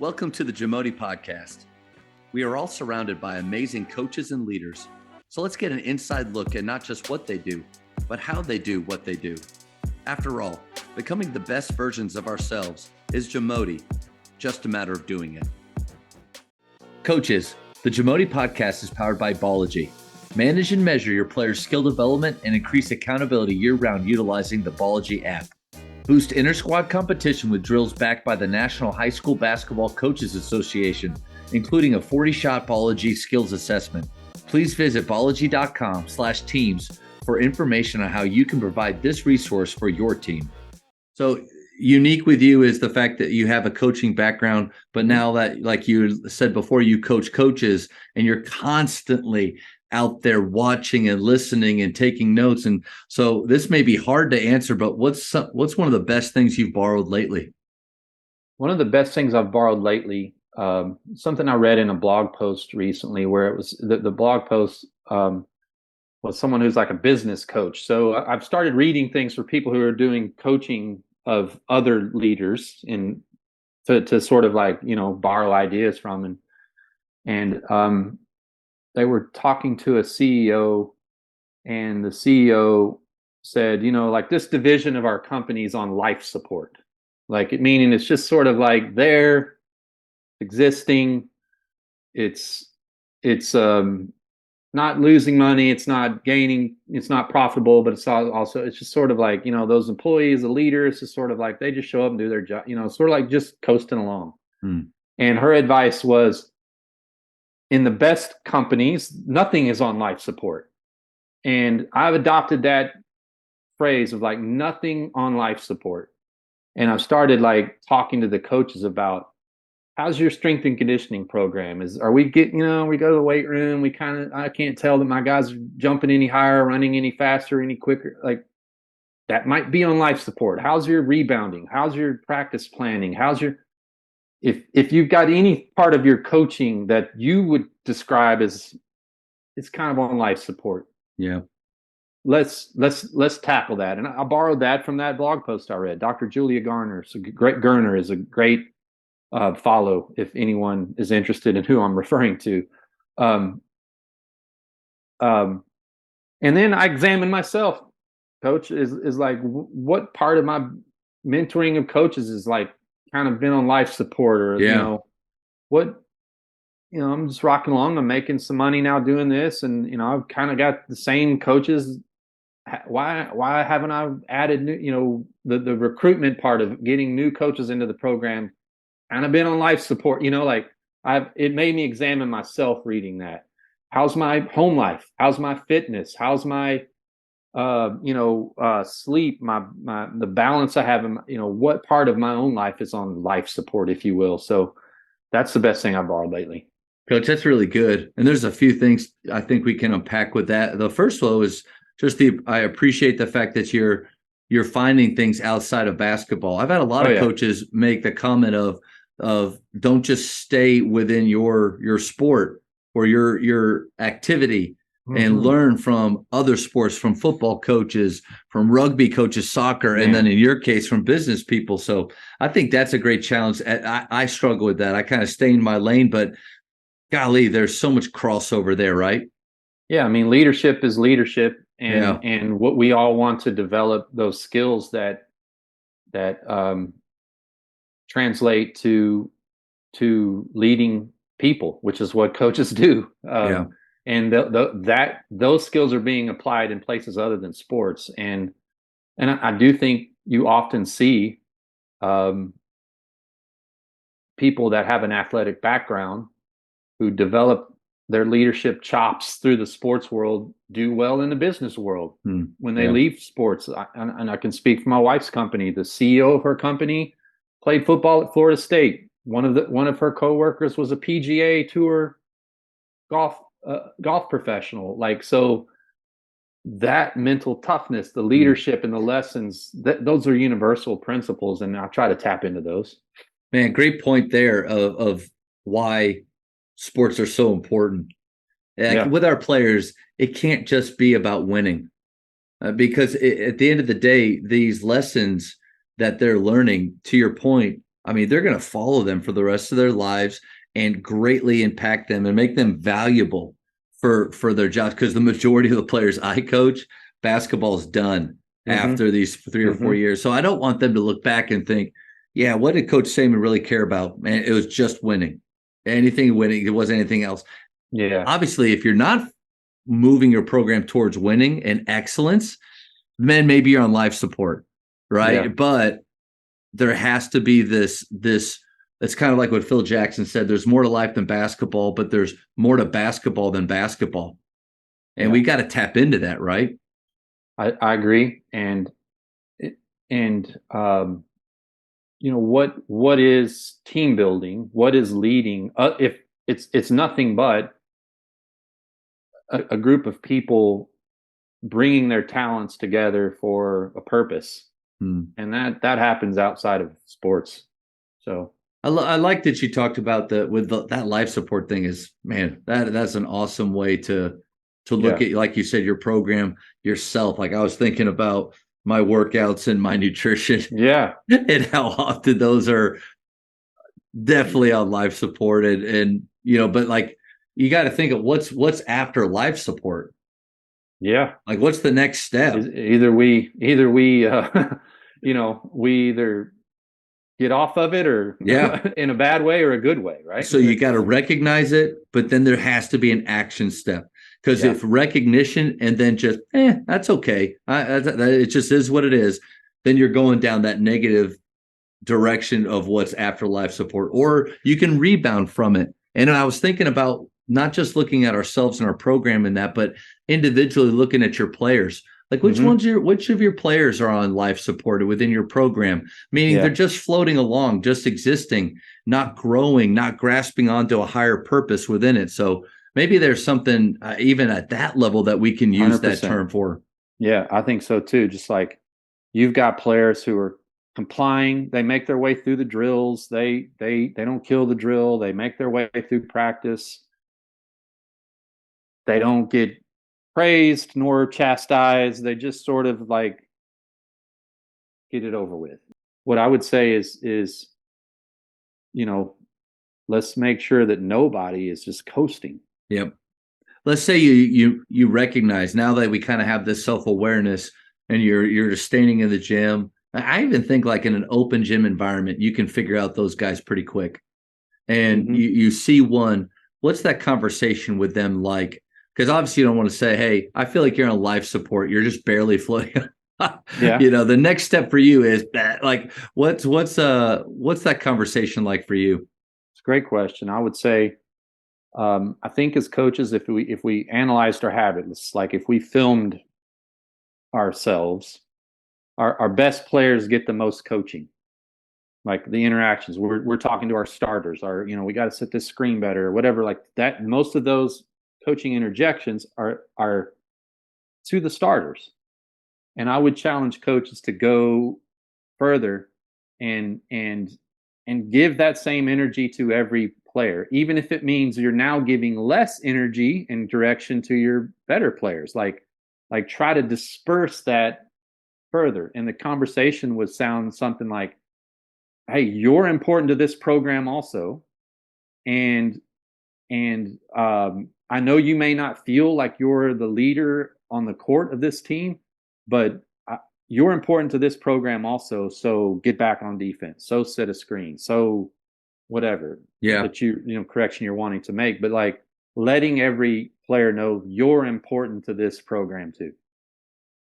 Welcome to the Jamodi podcast. We are all surrounded by amazing coaches and leaders. So let's get an inside look at not just what they do, but how they do what they do. After all, becoming the best versions of ourselves is Jamodi, just a matter of doing it. Coaches, the Jamodi podcast is powered by Ballogy. Manage and measure your players' skill development and increase accountability year-round utilizing the Ballogy app. Boost inter-squad competition with drills backed by the National High School Basketball Coaches Association, including a 40-shot Ballogy skills assessment. Please visit ballogy.com/teams for information on how you can provide this resource for your team. So unique with you is the fact that you have a coaching background, but now that, like you said before, you coach coaches and you're constantly out there watching and listening and taking notes. And so this may be hard to answer, but what's one of the best things you've borrowed lately? One of the best things I've borrowed lately, something I read in a blog post recently, where it was the blog post was someone who's like a business coach. So I've started reading things for people who are doing coaching of other leaders and to sort of like, borrow ideas from. And they were talking to a CEO, and the CEO said, like, this division of our company is on life support. Meaning it's just sort of like they're existing. It's not losing money. It's not gaining. It's not profitable, but it's just sort of like, those employees, the leaders, is sort of like they just show up and do their job, sort of like just coasting along. And her advice was, in the best companies, nothing is on life support. And I've adopted that phrase of like nothing on life support. And I've started like talking to the coaches about, how's your strength and conditioning program? Are we getting, we go to the weight room, I can't tell that my guys are jumping any higher, running any faster, any quicker. Like, that might be on life support. How's your rebounding? How's your practice planning? If you've got any part of your coaching that you would describe as it's kind of on life support, let's tackle that. And I borrowed that from that blog post I read. Dr. Julia Garner. So Garner is a great follow if anyone is interested in who I'm referring to. And then I examine myself, coach, is like, what part of my mentoring of coaches is like kind of been on life support, or I'm just rocking along. I'm making some money now doing this, and I've kind of got the same coaches. Why haven't I added new? The recruitment part of getting new coaches into the program kind of been on life support. It made me examine myself reading that. How's my home life? How's my fitness? How's my sleep, the balance I have in, what part of my own life is on life support, if you will. So that's the best thing I borrowed lately. Coach, that's really good. And there's a few things I think we can unpack with that. The first one is just I appreciate the fact that you're finding things outside of basketball. I've had a lot of coaches make the comment of don't just stay within your sport or your activity, and learn from other sports, from football coaches, from rugby coaches, soccer, and then in your case, from business people. So I think that's a great challenge. I struggle with that. I kind of stay in my lane, but golly, there's so much crossover there, right? Yeah, I mean, leadership is leadership, and what we all want to develop those skills that translate to leading people, which is what coaches do. And those skills are being applied in places other than sports. And I do think you often see people that have an athletic background who develop their leadership chops through the sports world do well in the business world when they leave sports. And I can speak for my wife's company. The CEO of her company played football at Florida State. One of her coworkers was a PGA Tour golf professional. So that mental toughness, the leadership and the lessons, those are universal principles, and I try to tap into those. Man, great point there of why sports are so important. With our players, it can't just be about winning, because at the end of the day, these lessons that they're learning, to your point, I mean, they're going to follow them for the rest of their lives and greatly impact them and make them valuable for their jobs. Because the majority of the players I coach, basketball is done after these 3 or 4 years. So I don't want them to look back and think, yeah, what did Coach Saban really care about? Man, it was just winning. Anything winning. It wasn't anything else. Yeah. Obviously, if you're not moving your program towards winning and excellence, then maybe you're on life support, right? Yeah. But there has to be this it's kind of like what Phil Jackson said, there's more to life than basketball, but there's more to basketball than basketball. And we got to tap into that, right? I agree. And what is team building? What is leading? If it's nothing but a group of people bringing their talents together for a purpose. And that happens outside of sports. So I like that you talked about that life support thing. Is, man, that's an awesome way to look at, like you said, your program yourself. Like I was thinking about my workouts and my nutrition. Yeah. And how often those are definitely on life support. And but like you got to think of what's after life support. Yeah. Like what's the next step? Either we we either get off of it or in a bad way or a good way, right? So you got to recognize it, but then there has to be an action step. Because if recognition and then just, that's okay, it just is what it is, then you're going down that negative direction of what's after life support, or you can rebound from it. And I was thinking about not just looking at ourselves and our program in that, but individually looking at your players. Like which of your players are on life support within your program? Meaning they're just floating along, just existing, not growing, not grasping onto a higher purpose within it. So maybe there's something even at that level that we can use 100%. That term for. Yeah, I think so too. Just like you've got players who are complying, they make their way through the drills, they don't kill the drill, they make their way through practice. They don't get praised nor chastised. They just sort of like get it over with. What I would say is let's make sure that nobody is just coasting. Yep. Let's say you recognize, now that we kind of have this self-awareness and you're just standing in the gym. I even think like in an open gym environment, you can figure out those guys pretty quick. And you see one, what's that conversation with them like? Because obviously you don't want to say, hey, I feel like you're on life support. You're just barely floating. The next step for you is like, what's that conversation like for you? It's a great question. I would say, I think as coaches, if we analyzed our habits, like if we filmed ourselves, our best players get the most coaching. Like the interactions, we're talking to our starters, we got to set this screen better or whatever, like that. Most of those coaching interjections are to the starters. And I would challenge coaches to go further and give that same energy to every player, even if it means you're now giving less energy and direction to your better players. Like try to disperse that further. And the conversation would sound something like, hey, you're important to this program also. And I know you may not feel like you're the leader on the court of this team, but you're important to this program also. So get back on defense. So set a screen. So whatever. That correction you're wanting to make. But like letting every player know you're important to this program too.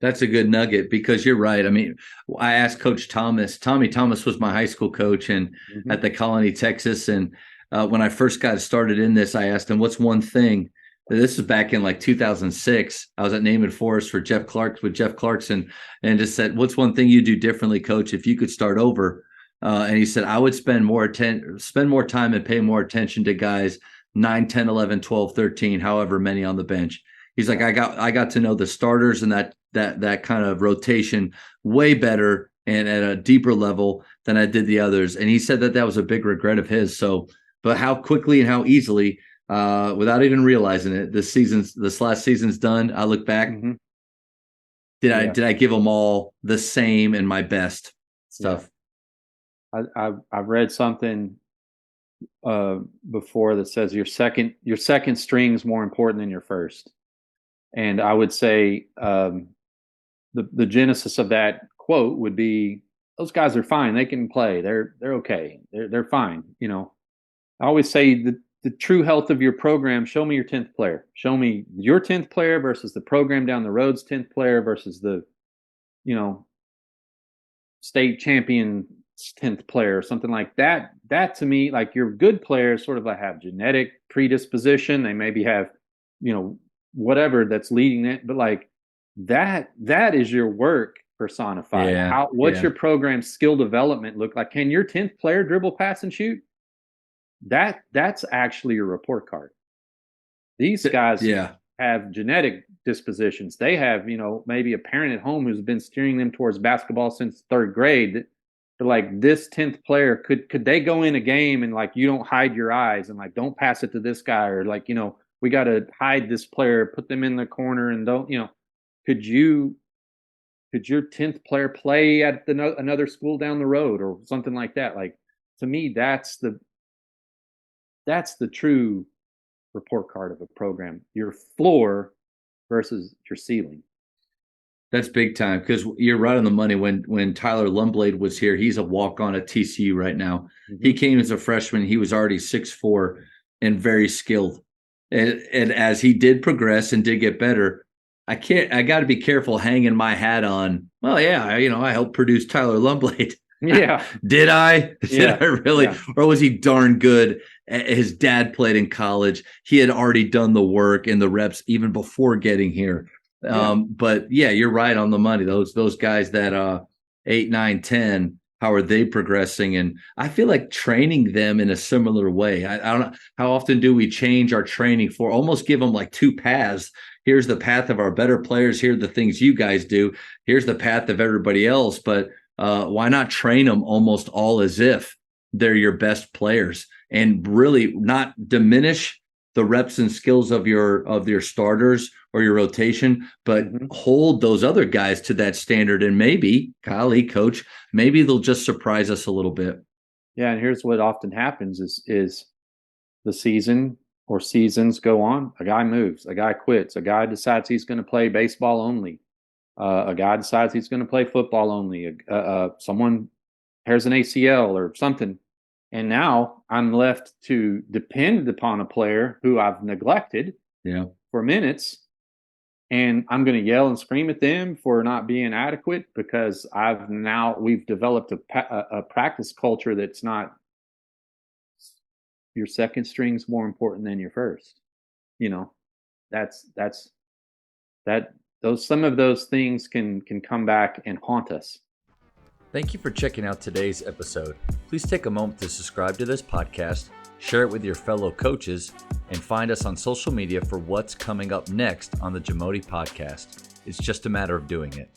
That's a good nugget, because you're right. I mean, I asked Coach Thomas. Tommy Thomas was my high school coach and at the Colony, Texas. And when I first got started in this, I asked him, what's one thing? This is back in like 2006. I was at Naaman Forest with Jeff Clarkson, and just said, what's one thing you do differently, Coach, if you could start over? And he said, I would spend more time and pay more attention to guys 9, 10, 11, 12, 13, however many on the bench. He's like, I got to know the starters and that kind of rotation way better and at a deeper level than I did the others. And he said that was a big regret of his. So, but how quickly and how easily, without even realizing it, this last season's done. I look back. Did I give them all the same and my best stuff? I've read something before that says your second string is more important than your first, and I would say the genesis of that quote would be those guys are fine. They can play. They're okay. They're fine. I always say the true health of your program. Show me your 10th player. Show me your 10th player versus the program down the road's 10th player versus the state champion 10th player or something like that. That to me, like, your good players sort of like have genetic predisposition. They maybe have whatever that's leading it, but like that is your work personified. Yeah, What's your program's skill development look like? Can your 10th player dribble, pass, and shoot? That's actually your report card. These guys have genetic dispositions. They have, maybe a parent at home who's been steering them towards basketball since 3rd grade. But like, this 10th player, could they go in a game and like, you don't hide your eyes and like, don't pass it to this guy, or like, we got to hide this player, put them in the corner, and don't, could your 10th player play at another school down the road or something like that? Like, to me, that's the true report card of a program. Your floor versus your ceiling. That's big time, because you're right on the money. When Tyler Lumblade was here, he's a walk-on at TCU right now. Mm-hmm. He came as a freshman. He was already 6'4" and very skilled. And as he did progress and did get better, I got to be careful hanging my hat on, well, yeah, I helped produce Tyler Lumblade. Yeah. Did I? Did I really? Yeah. Or was he darn good? His dad played in college. He had already done the work and the reps even before getting here. Yeah. But yeah, you're right on the money. Those guys that 8, 9, 10, how are they progressing? And I feel like training them in a similar way. I don't know, how often do we change our training for almost give them like 2 paths? Here's the path of our better players. Here are the things you guys do. Here's the path of everybody else. But why not train them almost all as if they're your best players, and really not diminish the reps and skills of your starters or your rotation, but hold those other guys to that standard. And maybe, golly, coach, maybe they'll just surprise us a little bit. Yeah, and here's what often happens is the season or seasons go on, a guy moves, a guy quits, a guy decides he's going to play baseball only, a guy decides he's going to play football only, someone tears an ACL or something, and now I'm left to depend upon a player who I've neglected for minutes, and I'm going to yell and scream at them for not being adequate because we've developed a practice culture that's not, your second string's more important than your first. Some of those things can come back and haunt us. Thank you for checking out today's episode. Please take a moment to subscribe to this podcast, share it with your fellow coaches, and find us on social media for what's coming up next on the Jamodi podcast. It's just a matter of doing it.